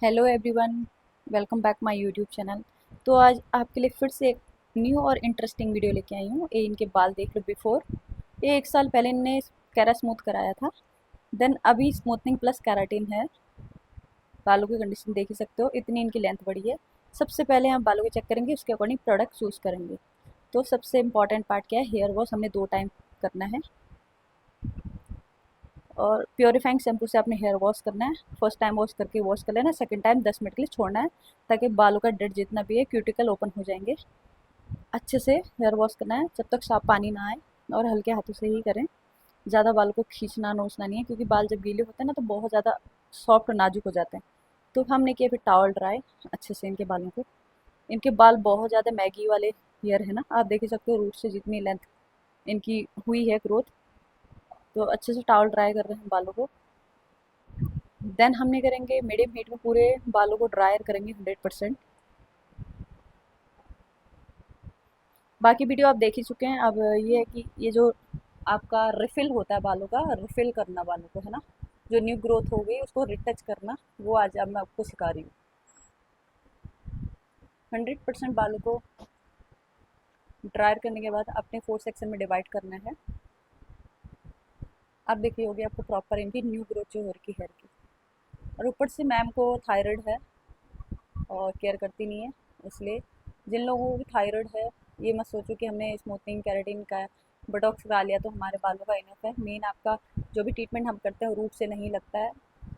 Hello everyone, welcome back my YouTube channel. तो आज आपके लिए फिर से एक न्यू और इंटरेस्टिंग वीडियो लेके आई हूँ। ये इनके बाल देख लो बिफोर। ये 1 साल पहले इनने कैरा स्मूथ कराया था। देन अभी स्मूथनिंग प्लस कैराटिन है। बालों की कंडीशन देख ही सकते हो, इतनी इनकी लेंथ बढ़ी है। सबसे पहले हम बालों को चेक करेंगे, उसके अकॉर्डिंग प्रोडक्ट चूज़ करेंगे। तो सबसे इंपॉर्टेंट पार्ट क्या है, हेयर वॉश हमने 2 टाइम करना है और प्योरीफाइंग शैम्पू से आपने हेयर वॉश करना है। फर्स्ट टाइम वॉश करके वॉश कर लेना, सेकंड टाइम 10 मिनट के लिए छोड़ना है ताकि बालों का डेड जितना भी है क्यूटिकल ओपन हो जाएंगे। अच्छे से हेयर वॉश करना है जब तक साफ पानी ना आए, और हल्के हाथों से ही करें। ज़्यादा बाल को खींचना नोचना नहीं है, क्योंकि बाल जब गीले होते हैं ना तो बहुत ज़्यादा सॉफ्ट और नाजुक हो जाते हैं। तो हमने किया फिर टॉवल ड्राई अच्छे से इनके बालों को। इनके बाल बहुत ज़्यादा मैगी वाले हेयर है ना, आप देख ही सकते हो रूट से जितनी लेंथ इनकी हुई है ग्रोथ। तो अच्छे से टॉवल ड्राई कर रहे हैं बालों को। देन हमने करेंगे मीडियम हीट में पूरे बालों को ड्रायर करेंगे 100%। बाकी वीडियो आप देख ही चुके हैं। अब ये है कि ये जो आपका रिफिल होता है बालों का, रिफिल करना बालों को है ना, जो न्यू ग्रोथ हो गई उसको रिटच करना, वो आज अब मैं आपको सिखा रही हूँ। 100% बालों को ड्रायर करने के बाद अपने 4 सेक्शन में डिवाइड करना है। अब देखिए होगी आपको प्रॉपर इनकी न्यू ग्रोथ जो हो रही है हेयर की। और ऊपर से मैम को थायराइड है और केयर करती नहीं है, इसलिए जिन लोगों को थायराइड है ये मत सोचो कि हमने स्मूथनिंग केराटिन का बोटॉक्स करा लिया तो हमारे बालों का इनफ है। मेन आपका जो भी ट्रीटमेंट हम करते हैं रूट से नहीं लगता है,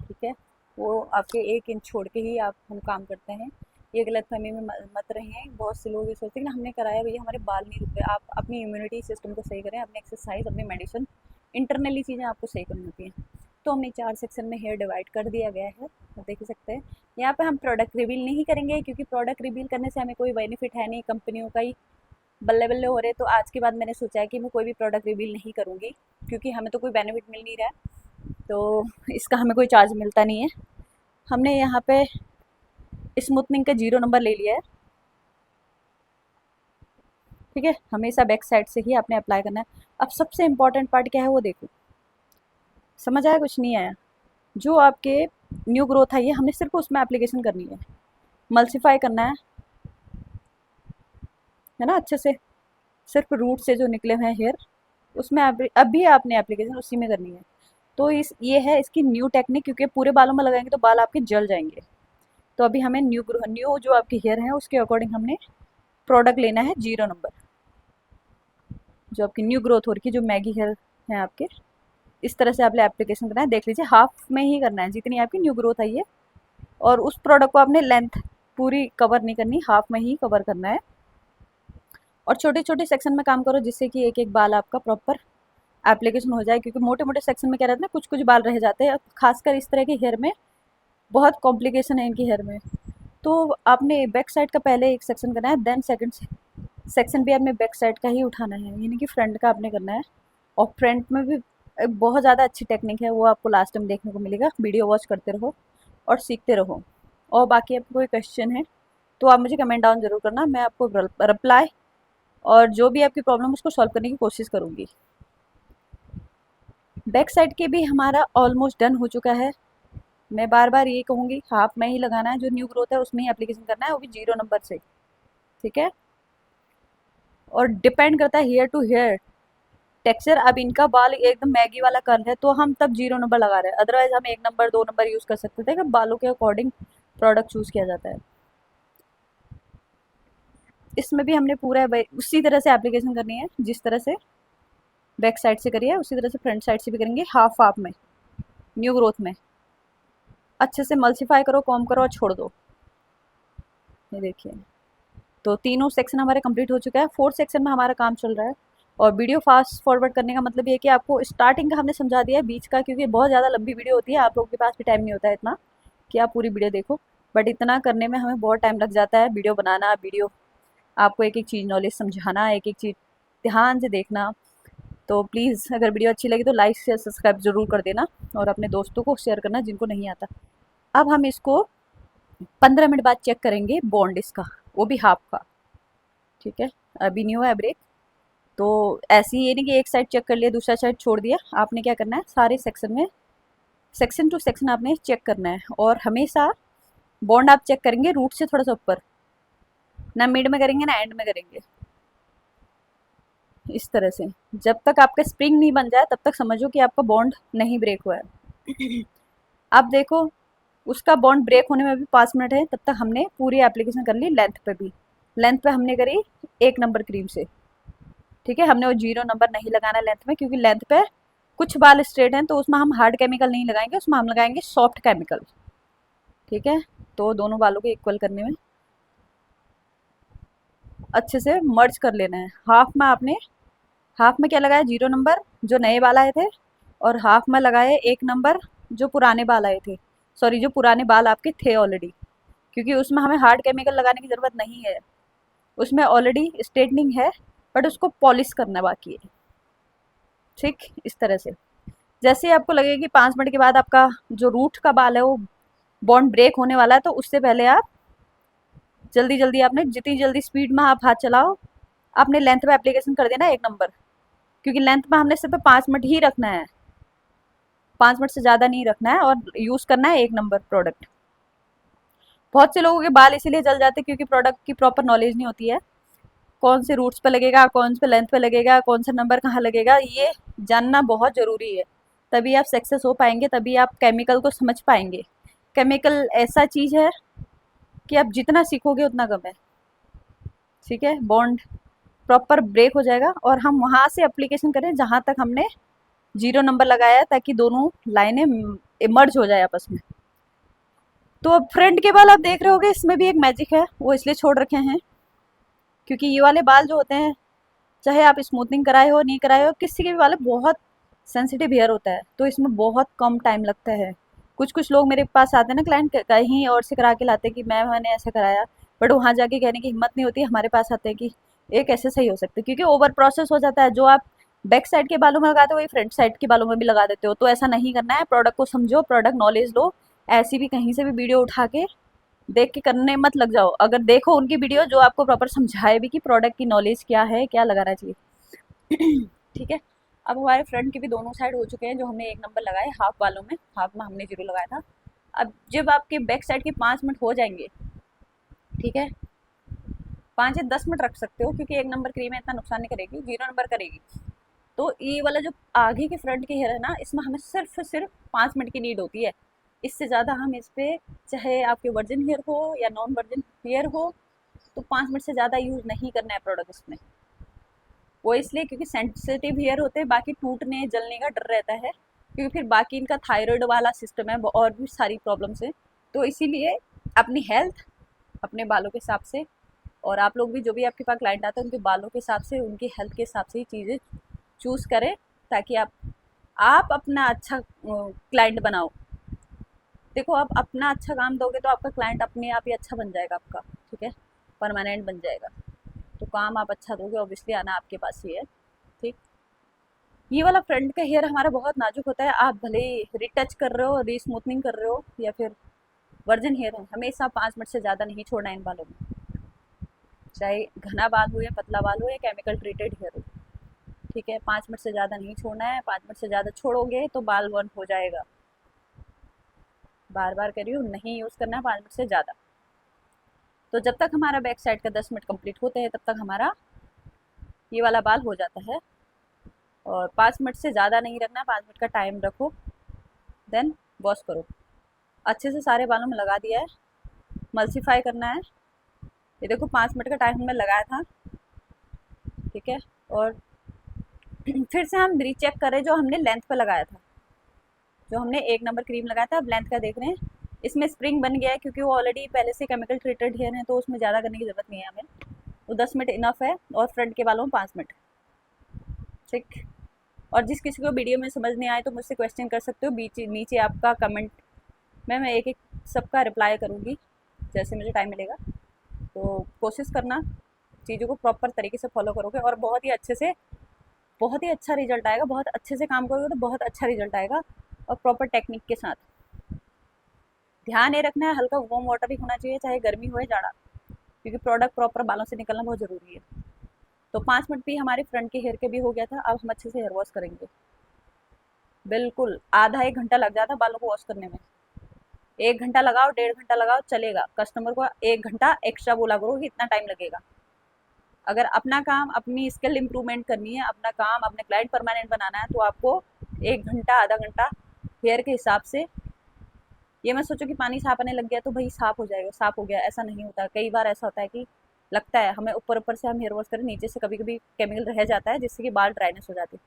ठीक है। वो आपके 1 इंच छोड़ के ही आप हम काम करते हैं। ये गलतफहमी में मत रहिए। बहुत से लोग ये सोचते हैं कि ना हमने कराया भैया हमारे बाल नहीं रुके। आप अपनी इम्यूनिटी सिस्टम को सही करें, अपनी एक्सरसाइज, अपनी मेडिसिन, इंटरनली चीज़ें आपको सही करनी होती हैं। तो हमने 4 सेक्शन में हेयर डिवाइड कर दिया गया है, आप देख सकते हैं। यहाँ पे हम प्रोडक्ट रिवील नहीं करेंगे, क्योंकि प्रोडक्ट रिवील करने से हमें कोई बेनिफिट है नहीं, कंपनियों का ही बल्ले बल्ले हो रहे। तो आज के बाद मैंने सोचा है कि मैं कोई भी प्रोडक्ट रिवील नहीं करूँगी, क्योंकि हमें तो कोई बेनिफिट मिल नहीं रहा है, तो इसका हमें कोई चार्ज मिलता नहीं है। हमने यहाँ पे स्मूथनिंग का 0 नंबर ले लिया है, ठीक है। हमेशा बैक साइड से ही आपने अप्लाई करना है। अब सबसे इंपॉर्टेंट पार्ट क्या है वो देखो, समझ आया कुछ नहीं आया? जो आपके न्यू ग्रोथ आई है हमने सिर्फ उसमें एप्लीकेशन करनी है, मल्सीफाई करना है ना अच्छे से। सिर्फ रूट से जो निकले हुए हैं हेयर, उसमें अभी आपने एप्लीकेशन उसी में करनी है। तो इस ये है इसकी न्यू टेक्निक, क्योंकि पूरे बालों में लगाएंगे तो बाल आपके जल जाएंगे। तो अभी हमें न्यू जो आपके हेयर हैं उसके अकॉर्डिंग हमने प्रोडक्ट लेना है 0 नंबर। जो आपकी न्यू ग्रोथ हो रही है, जो मैगी हेयर हैं आपके, इस तरह से आपने एप्लीकेशन करना है। देख लीजिए हाफ में ही करना है जितनी आपकी न्यू ग्रोथ आई है, और उस प्रोडक्ट को आपने लेंथ पूरी कवर नहीं करनी, हाफ में ही कवर करना है। और छोटे छोटे सेक्शन में काम करो, जिससे कि एक एक बाल आपका प्रॉपर एप्लीकेशन हो जाए, क्योंकि मोटे मोटे सेक्शन में क्या रहता है ना, कुछ कुछ बाल रह जाते हैं, खासकर इस तरह के हेयर में बहुत कॉम्प्लिकेशन है इनकी हेयर में। तो आपने बैक साइड का पहले एक सेक्शन करना है, देन सेकंड सेक्शन भी आपने बैक साइड का ही उठाना है, यानी कि फ्रंट का आपने करना है। और फ्रंट में भी एक बहुत ज़्यादा अच्छी टेक्निक है, वो आपको लास्ट में देखने को मिलेगा। वीडियो वॉच करते रहो और सीखते रहो। और बाकी आपको कोई क्वेश्चन है तो आप मुझे कमेंट डाउन ज़रूर करना, मैं आपको रिप्लाई और जो भी आपकी प्रॉब्लम उसको सॉल्व करने की कोशिश करूँगी। बैक साइड के भी हमारा ऑलमोस्ट डन हो चुका है। मैं बार बार ये कहूँगी, हाफ में ही लगाना है, जो न्यू ग्रोथ है उसमें ही एप्लीकेशन करना है, वो भी 0 नंबर से, ठीक है। और डिपेंड करता है हेयर टू हेयर टेक्सचर। अब इनका बाल एकदम मैगी वाला कर्ल है तो हम तब 0 नंबर लगा रहे हैं, अदरवाइज हम 1 नंबर 2 नंबर यूज़ कर सकते थे। कि बालों के अकॉर्डिंग प्रोडक्ट चूज़ किया जाता है। इसमें भी हमने पूरा उसी तरह से एप्लीकेशन करनी है, जिस तरह से बैक साइड से करिए उसी तरह से फ्रंट साइड से भी करेंगे, हाफ हाफ में न्यू ग्रोथ में। अच्छे से मल्सीफाई करो, कॉम करो और छोड़ दो। ये देखिए, तो तीनों सेक्शन हमारे कंप्लीट हो चुका है। 4th सेक्शन में हमारा काम चल रहा है। और वीडियो फास्ट फॉरवर्ड करने का मतलब ये है कि आपको स्टार्टिंग का हमने समझा दिया है, बीच का क्योंकि बहुत ज़्यादा लंबी वीडियो होती है, आप लोगों के पास भी टाइम नहीं होता है इतना कि आप पूरी वीडियो देखो। बट इतना करने में हमें बहुत टाइम लग जाता है, वीडियो बनाना, वीडियो आपको एक एक चीज़ नॉलेज समझाना, एक एक चीज़ ध्यान से देखना। तो प्लीज़ अगर वीडियो अच्छी लगी तो लाइक शेयर सब्सक्राइब ज़रूर कर देना, और अपने दोस्तों को शेयर करना जिनको नहीं आता। अब हम इसको 15 मिनट बाद चेक करेंगे बॉन्ड इसका, वो भी हाफ का, ठीक है। अभी न्यू है ब्रेक, तो ऐसे ही ये नहीं कि एक साइड चेक कर लिया दूसरा साइड छोड़ दिया। आपने क्या करना है, सारे सेक्शन में सेक्शन टू सेक्शन आपने चेक करना है। और हमेशा बॉन्ड आप चेक करेंगे रूट से थोड़ा सा ऊपर, ना मिड में करेंगे ना एंड में करेंगे, इस तरह से। जब तक आपका स्प्रिंग नहीं बन जाए तब तक समझो कि आपका बॉन्ड नहीं ब्रेक हुआ है। अब देखो, उसका बॉन्ड ब्रेक होने में भी 5 मिनट है, तब तक हमने पूरी एप्लीकेशन कर ली लेंथ पे भी। लेंथ पे हमने करी 1 नंबर क्रीम से, ठीक है। हमने वो 0 नंबर नहीं लगाना लेंथ में, क्योंकि लेंथ पे कुछ बाल स्ट्रेट हैं तो उसमें हम हार्ड केमिकल नहीं लगाएंगे, उसमें हम लगाएंगे सॉफ्ट केमिकल, ठीक है। तो दोनों बालों को इक्वल करने में अच्छे से मर्ज कर लेना है। हाफ में आपने, हाफ में क्या लगाया, 0 नंबर जो नए बाल आए थे, और हाफ में लगाए 1 नंबर जो पुराने बाल आए थे, सॉरी जो पुराने बाल आपके थे ऑलरेडी, क्योंकि उसमें हमें हार्ड केमिकल लगाने की ज़रूरत नहीं है, उसमें ऑलरेडी स्ट्रेटनिंग है, बट उसको पॉलिश करना बाकी है, ठीक। इस तरह से जैसे ही आपको लगेगा कि 5 मिनट के बाद आपका जो रूट का बाल है वो बॉन्ड ब्रेक होने वाला है, तो उससे पहले आप जल्दी जल्दी, आपने जितनी जल्दी स्पीड में आप हाथ चलाओ, आपने लेंथ पे एप्लीकेशन कर देना 1 नंबर, क्योंकि लेंथ में हमने सिर्फ 5 मिनट ही रखना है, 5 मिनट से ज़्यादा नहीं रखना है, और यूज़ करना है 1 नंबर प्रोडक्ट। बहुत से लोगों के बाल इसीलिए जल जाते हैं क्योंकि प्रोडक्ट की प्रॉपर नॉलेज नहीं होती है, कौन से रूट्स पे लगेगा, कौन से लेंथ पे लगेगा, कौन सा नंबर कहाँ लगेगा, ये जानना बहुत ज़रूरी है। तभी आप सक्सेस हो पाएंगे, तभी आप केमिकल को समझ पाएंगे। केमिकल ऐसा चीज़ है कि आप जितना सीखोगे उतना कम है, ठीक है। बॉन्ड प्रॉपर ब्रेक हो जाएगा और हम वहाँ से एप्लीकेशन करें जहाँ तक हमने 0 नंबर लगाया है, ताकि दोनों लाइनें मर्ज हो जाए आपस में। तो अब फ्रंट के बाल आप देख रहे होगे, इसमें भी एक मैजिक है, वो इसलिए छोड़ रखे हैं क्योंकि ये वाले बाल जो होते हैं, चाहे आप स्मूथनिंग कराए हो नहीं कराए हो, किसी के भी बाल बहुत सेंसिटिव हेयर होता है, तो इसमें बहुत कम टाइम लगता है। कुछ कुछ लोग मेरे पास आते हैं ना, क्लाइंट कहीं और से करा के लाते हैं कि मैंने ऐसा कराया, बट वहाँ जाके कहने की हिम्मत नहीं होती, हमारे पास आते हैं कि ये कैसे सही हो सकता है, क्योंकि ओवर प्रोसेस हो जाता है। जो आप बैक साइड के बालों में लगाते हो वही फ्रंट साइड के बालों में भी लगा देते हो, तो ऐसा नहीं करना है। प्रोडक्ट को समझो, प्रोडक्ट नॉलेज लो, ऐसी भी कहीं से भी वीडियो उठा के देख के करने मत लग जाओ। अगर देखो उनकी वीडियो जो आपको प्रॉपर समझाए भी कि प्रोडक्ट की नॉलेज क्या है, क्या लगाना चाहिए। ठीक है। अब हमारे फ्रंट के भी दोनों साइड हो चुके हैं, जो हमने 1 नंबर लगाए हाफ वालों में, हाफ में हमने 0 लगाया था। अब जब आपके बैक साइड के 5 मिनट हो जाएंगे, ठीक है, 5 या 10 मिनट रख सकते हो, क्योंकि 1 नंबर क्रीम है, इतना नुकसान नहीं करेगी, 0 नंबर करेगी। तो ये वाला जो आगे के फ्रंट के हेयर है ना, इसमें हमें सिर्फ सिर्फ 5 मिनट की नीड होती है। इससे ज़्यादा हम इस पर, चाहे आपके वर्जिन हेयर हो या नॉन वर्जिन हेयर हो, तो 5 मिनट से ज़्यादा यूज़ नहीं करना है प्रोडक्ट इसमें। वो इसलिए क्योंकि सेंसिटिव हेयर होते हैं, बाकी टूटने जलने का डर रहता है, क्योंकि फिर बाकी इनका थायराइड वाला सिस्टम है, और भी सारी प्रॉब्लम्स हैं। तो इसीलिए अपनी हेल्थ, अपने बालों के हिसाब से, और आप लोग भी जो भी आपके पास क्लाइंट आते हैं उनके बालों के हिसाब से, उनकी हेल्थ के हिसाब से ही चीज़ें चूज़ करें, ताकि आप अपना अच्छा क्लाइंट बनाओ। देखो, आप अपना अच्छा काम दोगे तो आपका क्लाइंट अपने आप ही अच्छा बन जाएगा आपका, ठीक है, परमानेंट बन जाएगा। तो काम आप अच्छा दोगे, ऑब्वियसली आना आपके पास ही है, ठीक। ये वाला फ्रंट का हेयर हमारा बहुत नाजुक होता है, आप भले रिटच कर रहे हो, रीस्मूथनिंग कर रहे हो, या फिर वर्जिन हेयर है, हमेशा 5 मिनट से ज़्यादा नहीं छोड़ना है इन बालों में, चाहे घना बाल हो या पतला बाल हो या केमिकल ट्रीटेड हेयर हो, ठीक है। 5 मिनट से ज़्यादा नहीं छोड़ना है, 5 मिनट से ज़्यादा छोड़ोगे तो बाल बर्न हो जाएगा। बार बार कह रही हूँ, नहीं यूज़ करना है 5 मिनट से ज़्यादा। तो जब तक हमारा बैक साइड का 10 मिनट कंप्लीट होते हैं, तब तक हमारा ये वाला बाल हो जाता है। और 5 मिनट से ज़्यादा नहीं रखना, 5 मिनट का टाइम रखो, देन वॉश करो। अच्छे से सारे बालों में लगा दिया है, मल्सीफाई करना है। ये देखो 5 मिनट का टाइम हमने लगाया था, ठीक है। और फिर से हम रीचेक करें जो हमने लेंथ पे लगाया था, जो हमने 1 नंबर क्रीम लगाया था, अब लेंथ का देख रहे हैं। इसमें स्प्रिंग बन गया है, क्योंकि वो ऑलरेडी पहले से केमिकल ट्रीटेड हेयर है, तो उसमें ज़्यादा करने की ज़रूरत नहीं है हमें। वो 10 मिनट इनफ है, और फ्रंट के बालों में 5 मिनट, ठीक। और जिस किसी को वीडियो में समझ नहीं आए तो मुझसे क्वेश्चन कर सकते हो, बीच नीचे आपका कमेंट में मैं एक एक सबका रिप्लाई करूँगी जैसे मुझे टाइम मिलेगा। तो कोशिश करना, चीज़ों को प्रॉपर तरीके से फॉलो करोगे और बहुत ही अच्छे से, बहुत ही अच्छा रिजल्ट आएगा। बहुत अच्छे से काम करोगे तो बहुत अच्छा रिजल्ट आएगा, और प्रॉपर टेक्निक के साथ। ध्यान ये रखना है, हल्का वार्म वाटर ही होना चाहिए, चाहे गर्मी हो या जाड़ा, क्योंकि प्रोडक्ट प्रॉपर बालों से निकलना बहुत ज़रूरी है। तो 5 मिनट भी हमारे फ्रंट के हेयर के भी हो गया था। अब हम अच्छे से हेयर वॉश करेंगे। बिल्कुल आधा 1 घंटा लग जाता बालों को वॉश करने में, 1 घंटा लगाओ, 1.5 घंटा लगाओ, चलेगा। कस्टमर को 1 घंटा एक्स्ट्रा बोला करो कि इतना टाइम लगेगा। अगर अपना काम, अपनी स्किल इंप्रूवमेंट करनी है, अपना काम, अपने क्लाइंट परमानेंट बनाना है, तो आपको 1 घंटा, आधा घंटा हेयर के हिसाब से। ये मत सोचो कि पानी साफ आने लग गया तो भाई साफ हो जाएगा, साफ हो गया, ऐसा नहीं होता। कई बार ऐसा होता है कि लगता है हमें ऊपर ऊपर से हम हेयर वॉश करें, नीचे से कभी कभी केमिकल रह जाता है जिससे कि बाल ड्राइनेस हो जाती है।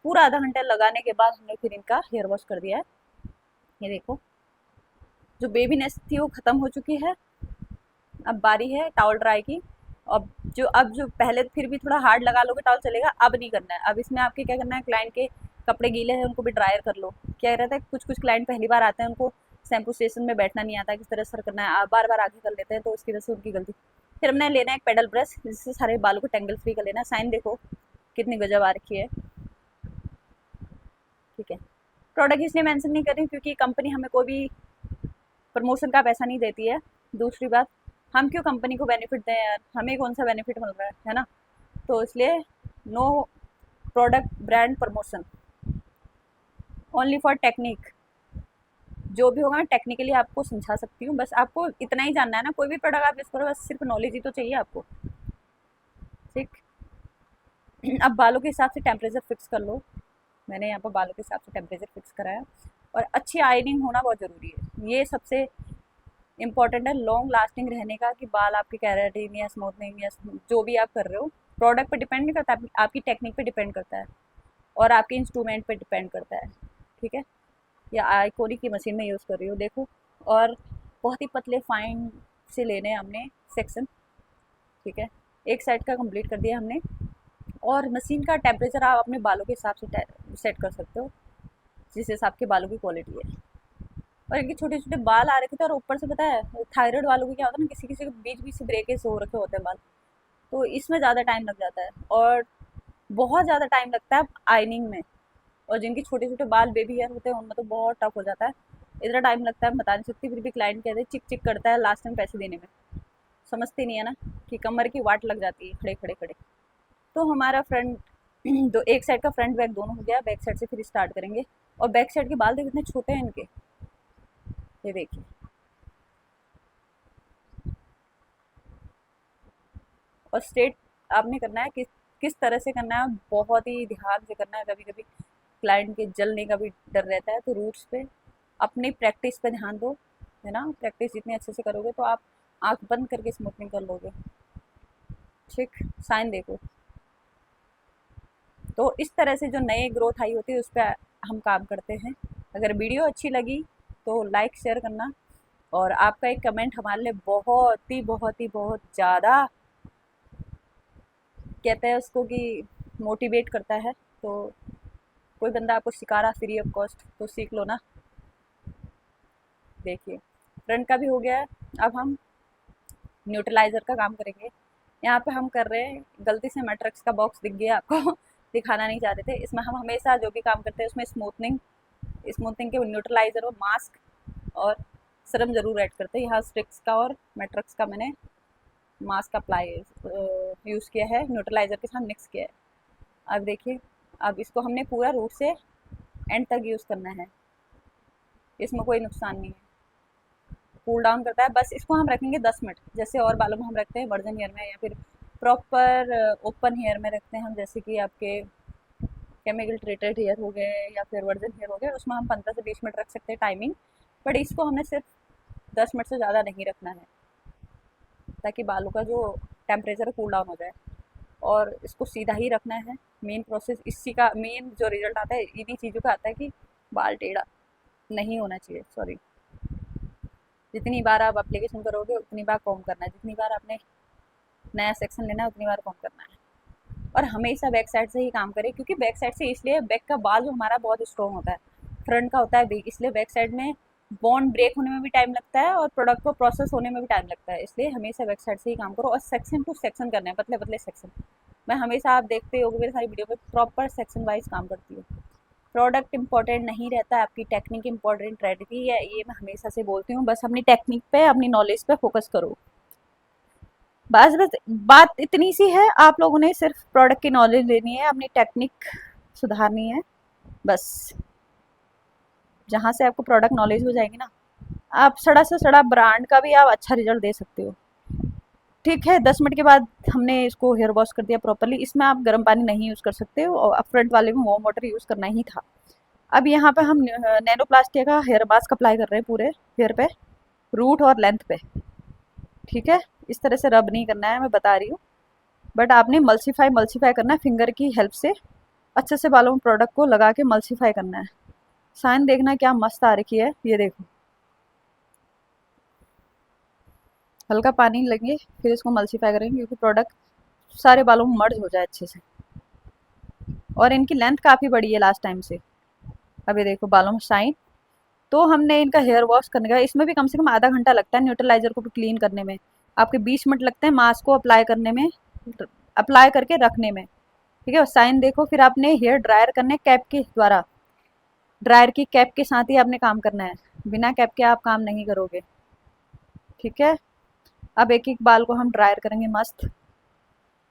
पूरा आधा घंटा लगाने के बाद हमने फिर इनका हेयर वॉश कर दिया है। ये देखो, जो बेबीनेस थी वो खत्म हो चुकी है। अब बारी है टॉवल ड्राई की। अब जो पहले फिर भी थोड़ा हार्ड लगा लोगे टॉवल चलेगा, अब नहीं करना है। अब इसमें आपके क्या करना है, क्लाइंट के कपड़े गीले हैं उनको भी ड्रायर कर लो। क्या रहता है, कुछ कुछ क्लाइंट पहली बार आते हैं, उनको शैम्पू स्टेशन में बैठना नहीं आता, किस तरह सर करना है, बार बार आगे कर लेते हैं, तो उसकी वजह से उनकी गलती। फिर हमने लेना है एक पेडल ब्रश, जिससे सारे बालों को टेंगल फ्री कर लेना है। साइन देखो कितनी गजब आ रखी है। ठीक है, प्रोडक्ट इसलिए मेंशन नहीं कर रही क्योंकि कंपनी हमें कोई भी प्रमोशन का पैसा नहीं देती है। दूसरी बात, हम क्यों कंपनी को बेनिफिट दें यार, हमें कौन सा बेनिफिट मिल रहा है ना। तो इसलिए no product brand promotion, only for technique. जो भी होगा मैं टेक्निकली आपको समझा सकती हूँ, बस आपको इतना ही जानना है ना। कोई भी प्रोडक्ट आप यूज़ करो, बस सिर्फ नॉलेज ही तो चाहिए आपको। ठीक। अब बालों के हिसाब से टेम्परेचर फिक्स कर लो। मैंने यहाँ पर बालों के हिसाब से टेम्परेचर फिक्स कराया। और अच्छी आयनिंग होना बहुत ज़रूरी है, ये सबसे इंपॉर्टेंट है लॉन्ग लास्टिंग रहने का, कि बाल आपके केराटिन या स्मूथनिंग या जो भी आप कर रहे हो, प्रोडक्ट पे डिपेंड नहीं करता, आपकी टेक्निक पे डिपेंड करता है और आपके इंस्ट्रूमेंट पे डिपेंड करता है। ठीक है, या आइकोनिक की मशीन में यूज़ कर रही हूँ देखो। और बहुत ही पतले फाइन से लेने हैं हमने सेक्शन। ठीक है, एक साइड का कंप्लीट कर दिया हमने। और मशीन का टेम्परेचर आप अपने बालों के हिसाब से सेट कर सकते हो, जिस हिसाब के बालों की क्वालिटी है। और इनके छोटे छोटे बाल आ रखे थे, और ऊपर से पता है थायराइड वालों को क्या होता है ना, किसी किसी के बीच बीच से ब्रेकेज हो रखे होते हैं बाल, तो इसमें ज़्यादा टाइम लग जाता है और बहुत ज़्यादा टाइम लगता है आयनिंग में। और जिनके छोटे छोटे बाल बेबी हेयर होते हैं उनमें तो बहुत टफ हो जाता है। इतना टाइम लगता है बता नहीं सकती, फिर भी क्लाइंट कहते हैं चिक चिक करता है लास्ट में पैसे देने में। समझते नहीं है ना कि कमर की वाट लग जाती है खड़े खड़े खड़े। तो हमारा फ्रंट दो, एक साइड का फ्रंट बैक दोनों हो गया। बैक साइड से फिर स्टार्ट करेंगे। और बैक साइड के बाल देखो कितने छोटे हैं इनके, ये देखिए। और स्ट्रेट आपने करना है, किस तरह से करना है, बहुत ही ध्यान से करना है। कभी कभी क्लाइंट के जलने का भी डर रहता है, तो रूट्स पे अपनी प्रैक्टिस पे ध्यान दो, है ना। प्रैक्टिस जितनी अच्छे से करोगे तो आप आंख बंद करके स्मूथनिंग कर लोगे। ठीक, साइन देखो। तो इस तरह से जो नए ग्रोथ आई होती है उस पर हम काम करते हैं। अगर वीडियो अच्छी लगी तो लाइक शेयर करना, और आपका एक कमेंट हमारे लिए बहुत ही बहुत ज़्यादा, कहते हैं उसको कि मोटिवेट करता है। तो कोई बंदा आपको सिखा रहा फ्री ऑफ कॉस्ट तो सीख लो ना। देखिए, फ्रंट का भी हो गया है। अब हम न्यूट्रलाइज़र का काम करेंगे। यहाँ पे हम कर रहे हैं, गलती से मैट्रिक्स का बॉक्स दिख गया आपको दिखाना नहीं चाहते थे। इसमें हम हमेशा जो भी काम करते हैं उसमें स्मूथनिंग स्मूथनिंग के न्यूट्रलाइज़र और मास्क और सरम ज़रूर ऐड करते हैं। यहाँ स्ट्रिक्स का और मैट्रिक्स का मैंने मास्क अप्लाई यूज़ किया है, न्यूट्रलाइज़र के साथ मिक्स किया है। अब देखिए, अब इसको हमने पूरा रूट से एंड तक यूज़ करना है, इसमें कोई नुकसान नहीं है। कूल डाउन करता है, बस इसको हम रखेंगे 10 मिनट, जैसे और बालों में हम रखते हैं वर्जन हेयर में, या फिर प्रॉपर ओपन हेयर में रखते हैं हम, जैसे कि आपके केमिकल ट्रीटेड हेयर हो गए या फिर वर्जन हेयर हो गए, उसमें हम 15 से 20 मिनट रख सकते हैं टाइमिंग। बट इसको हमने सिर्फ 10 मिनट से ज़्यादा नहीं रखना है, ताकि बालों का जो टेम्परेचर कूल डाउन हो जाए। और इसको सीधा ही रखना है। मेन प्रोसेस इसी का, मेन जो रिजल्ट आता है इन्हीं चीज़ों का आता है, कि बाल टेढ़ा नहीं होना चाहिए। सॉरी, जितनी बार आप एप्लीकेशन करोगे उतनी बार कॉम करना है, जितनी बार आपने नया सेक्शन लेना है उतनी बार कॉम करना है। और हमेशा बैक साइड से ही काम करें, क्योंकि बैक साइड से इसलिए बैक का बाल जो हमारा बहुत स्ट्रॉन्ग होता है, फ्रंट का होता है वीक, इसलिए बैक साइड में बॉन्ड ब्रेक होने में भी टाइम लगता है और प्रोडक्ट को प्रोसेस होने में भी टाइम लगता है। इसलिए हमेशा बैक साइड से ही काम करो, और सेक्शन टू सेक्शन करना है, पतले पतले सेक्शन। मैं हमेशा, आप देखते हो मेरी सारी वीडियो में प्रॉपर सेक्शन वाइज काम करती हूँ। प्रोडक्ट इंपॉर्टेंट नहीं रहता, आपकी टेक्निक इंपॉर्टेंट रहती है, ये मैं हमेशा से बोलती हूँ। बस अपनी टेक्निक पे, अपनी नॉलेज पे फोकस करो। बस बस बात इतनी सी है, आप लोगों ने सिर्फ प्रोडक्ट की नॉलेज लेनी है, अपनी टेक्निक सुधारनी है बस। जहाँ से आपको प्रोडक्ट नॉलेज हो जाएगी ना, आप सड़ा से सड़ा ब्रांड का भी आप अच्छा रिजल्ट दे सकते हो। ठीक है, 10 मिनट के बाद हमने इसको हेयर वॉश कर दिया प्रॉपरली। इसमें आप गर्म पानी नहीं यूज़ कर सकते हो और फ्रंट वाले में वार्म वाटर यूज़ करना ही था। अब यहाँ पे हम नैनोप्लास्टिक का हेयर मास्क अप्लाई कर रहे हैं पूरे हेयर पे, रूट और लेंथ पे। ठीक है, इस तरह से रब नहीं करना है, मैं बता रही हूँ। बट आपने मल्सीफाई मल्सीफाई करना है फिंगर की हेल्प से। अच्छे से बालों में प्रोडक्ट को लगा के मल्सीफाई करना है। साइन देखना क्या मस्त आ रखी है, ये देखो। हल्का पानी लेंगे, फिर इसको मल्सीफाई करेंगे क्योंकि प्रोडक्ट सारे बालों में मर्ज हो जाए अच्छे से। और इनकी लेंथ काफ़ी बड़ी है लास्ट टाइम से। अब ये देखो बालों में शाइन। तो हमने इनका हेयर वॉश करने का, इसमें भी कम से कम आधा घंटा लगता है न्यूट्रलाइजर को भी क्लीन करने में। आपके 20 मिनट लगते हैं मास्क को अप्लाई करने में, अप्लाई करके रखने में। ठीक है, साइन देखो। फिर आपने हेयर ड्रायर करने कैप के द्वारा, ड्रायर की कैप के साथ ही आपने काम करना है, बिना कैप के आप काम नहीं करोगे। ठीक है, अब एक एक बाल को हम ड्रायर करेंगे मस्त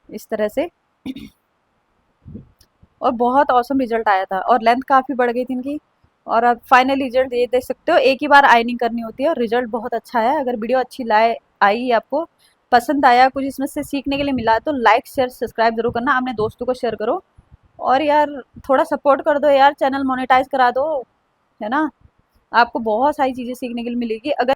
इस तरह से। और बहुत औसम रिजल्ट आया था और लेंथ काफ़ी बढ़ गई थी इनकी। और अब फाइनल रिजल्ट ये देख सकते हो, एक ही बार आयनिंग करनी होती है और रिजल्ट बहुत अच्छा है। अगर वीडियो अच्छी लाए आई आपको पसंद आया, कुछ इसमें से सीखने के लिए मिला, तो लाइक शेयर सब्सक्राइब जरूर करना, अपने दोस्तों को शेयर करो। और यार थोड़ा सपोर्ट कर दो यार, चैनल मोनेटाइज करा दो, है ना। आपको बहुत सारी चीज़ें सीखने के लिए मिलेगी अगर